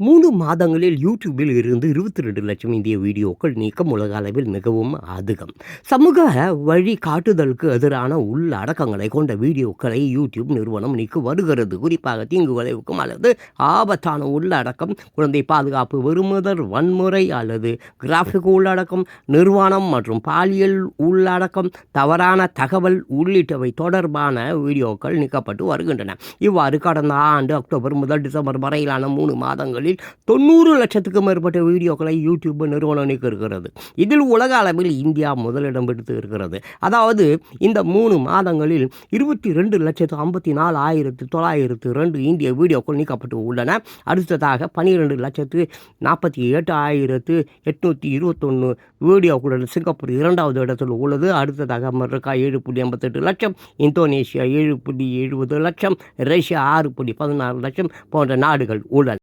3 மாதங்களில் யூடியூபில் இருந்து 22,00,000 இந்திய வீடியோக்கள் நீக்கம் உலக அளவில் மிகவும் அதிகம். சமூக வழிகாட்டுதலுக்கு எதிரான உள்ளடக்கங்களை கொண்ட வீடியோக்களை யூடியூப் நிறுவனம் நீக்கி வருகிறது. குறிப்பாக தீங்கு விளைவிக்கும் அல்லது ஆபத்தான உள்ளடக்கம், குழந்தை பாதுகாப்பு, வெறுமுதல், வன்முறை அல்லது கிராஃபிக் உள்ளடக்கம், நிர்வாணம் மற்றும் பாலியல் உள்ளடக்கம், தவறான தகவல் உள்ளிட்டவை தொடர்பான வீடியோக்கள் நீக்கப்பட்டு வருகின்றன. இவ்வாறு கடந்த ஆண்டு அக்டோபர் முதல் டிசம்பர் வரையிலான 3 மாதங்களில் 90,00,000க்கும் மேற்பட்ட வீடியோக்களை யூடியூப் நிறுவனம் நீக்கியிருக்கிறது. இதில் உலக அளவில் இந்தியா முதலிடம் பிடித்து இருக்கிறது. அதாவது இந்த 3 மாதங்களில் 22,54,902 இந்திய வீடியோக்கள் நீக்கப்பட்டு உள்ளன. அடுத்ததாக 12,48,821 வீடியோக்களுடன் சிங்கப்பூர் 2வது இடத்தில் உள்ளது. அடுத்ததாக அமெரிக்கா 7.88 லட்சம், இந்தோனேஷியா 7.70 லட்சம், ரஷ்யா 6.16 லட்சம் போன்ற நாடுகள் உள்ளன.